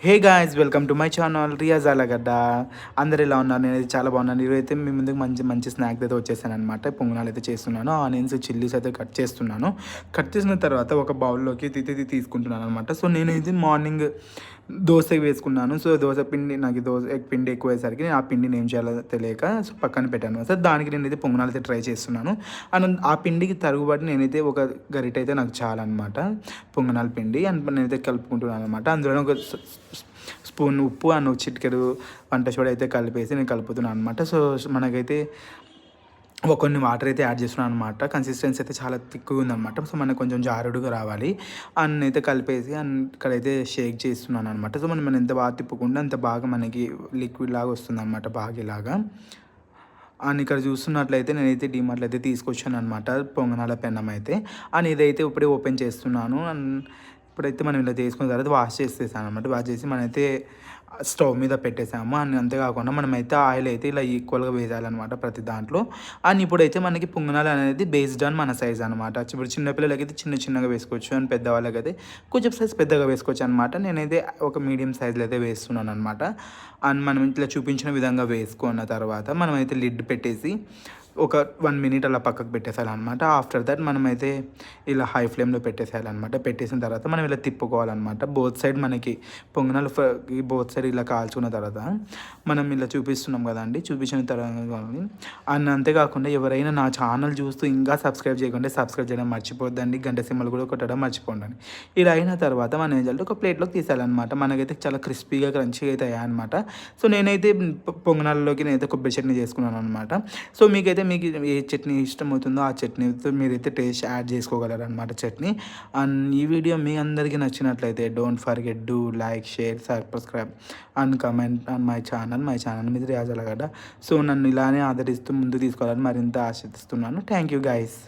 Hey guys, welcome to my channel Riyaz Allagadda. అందరు ఎలా ఉన్నారు? నేనైతే చాలా బాగున్నాను. ఈరోజైతే మీ ముందుకు మంచి మంచి స్నాక్స్ అయితే వచ్చేసాను అనమాట. పొంగనాలు అయితే చేస్తున్నాను, ఆనియన్స్ చిల్లీస్ అయితే కట్ చేస్తున్నాను. కట్ చేసిన తర్వాత ఒక బౌల్లోకి తీసుకుంటున్నాను అనమాట. సో నేను ఇది మార్నింగ్ దోశ వేసుకున్నాను. సో దోశ పిండి నాకు దోశ పిండి ఎక్కువ అయ్యేసరికి నేను ఆ పిండిని ఏం చేయాలో తెలియక సో పక్కన పెట్టాను. సో దానికి నేనైతే పొంగనాలు అయితే ట్రై చేస్తున్నాను. అండ్ ఆ పిండికి తరుగుబాటు నేనైతే ఒక గరిట అయితే నాకు చాలన్నమాట పొంగనాల పిండి. అండ్ నేనైతే కలుపుకుంటున్నాను అనమాట. అందులో ఒక స్పూన్ ఉప్పు అండ్ చిటికెడు వంట సోడా అయితే కలిపేసి నేను కలుపుతున్నాను అనమాట. సో మనకైతే కొన్ని వాటర్ అయితే యాడ్ చేస్తున్నాను అనమాట. కన్సిస్టెన్సీ అయితే చాలా థిక్గా ఉందన్నమాట. సో మనకు కొంచెం జారుడుగా రావాలి. అండ్ అయితే కలిపేసి అండ్ ఇక్కడైతే షేక్ చేస్తున్నాను అనమాట. సో మనం ఎంత బాగా తిప్పుకుంటే అంత బాగా మనకి లిక్విడ్ లాగా వస్తుంది అనమాట, బాగా ఇలాగా. అండ్ ఇక్కడ చూస్తున్నట్లయితే నేనైతే డీమార్ట్లో అయితే తీసుకొచ్చాను అనమాట పొంగనాల పెన్నం అయితే. అండ్ ఇదైతే ఇప్పుడే ఓపెన్ చేస్తున్నాను. అండ్ ఇప్పుడైతే మనం ఇలా చేసుకున్న తర్వాత వాష్ చేసేసాను అనమాట. వాష్ చేసి మనమైతే స్టవ్ మీద పెట్టేసాము. అండ్ అంతేకాకుండా మనమైతే ఆయిల్ అయితే ఇలా ఈక్వల్గా వేయాలన్నమాట ప్రతి దాంట్లో. అండ్ ఇప్పుడైతే మనకి పొంగనాలు అనేది బేస్డ్ ఆన్ మన సైజ్ అనమాట. ఇప్పుడు చిన్నపిల్లలకైతే చిన్న చిన్నగా వేసుకోవచ్చు, అండ్ పెద్దవాళ్ళకైతే కొంచెం సైజ్ పెద్దగా వేసుకోవచ్చు అనమాట. నేనైతే ఒక మీడియం సైజులో అయితే వేస్తున్నాను అనమాట. అండ్ మనం ఇట్లా చూపించిన విధంగా వేసుకున్న తర్వాత మనమైతే లిడ్ పెట్టేసి ఒక 1 మినిట్ అలా పక్కకు పెట్టేసేయాలన్నమాట. ఆఫ్టర్ దట్ మనమైతే ఇలా హై ఫ్లేమ్లో పెట్టేసేయాలన్నమాట. పెట్టేసిన తర్వాత మనం ఇలా తిప్పుకోవాలన్నమాట. బోత్ సైడ్ మనకి పొంగనాలు బోత్ సైడ్ ఇలా కాల్చుకున్న తర్వాత మనం ఇలా చూపిస్తున్నాం కదండి, చూపించిన తర్వాత అండ్ అంతేకాకుండా ఎవరైనా నా ఛానల్ చూస్తూ ఇంకా సబ్స్క్రైబ్ చేయకుండా సబ్స్క్రైబ్ చేయడం మర్చిపోద్దండి. గంట సింబల్ కూడా కొట్టడం మర్చిపోండి. ఇలా అయిన తర్వాత మనం ఏం చేయాలి, ఒక ప్లేట్లోకి తీసేయాలన్నమాట. మనకైతే చాలా క్రిస్పీగా క్రంచీగా అయితే అయ్యాయన్నమాట. సో నేనైతే పొంగనాల్లోకి నేనైతే కొబ్బరి చట్నీ చేసుకున్నాను అనమాట. సో మీకు ఏ చట్నీ ఇష్టమవుతుందో ఆ చట్నీతో మీరైతే టేస్ట్ యాడ్ చేసుకోగలరు అనమాట చట్నీ. అండ్ ఈ వీడియో మీ అందరికీ నచ్చినట్లయితే don't forget do like, share, subscribe and comment on my channel మీద రియాజ్ అలగడ్డ. సో నన్ను ఇలానే ఆదరిస్తూ ముందు తీసుకోవాలని మరింత ఆశిస్తున్నాను. Thank you guys.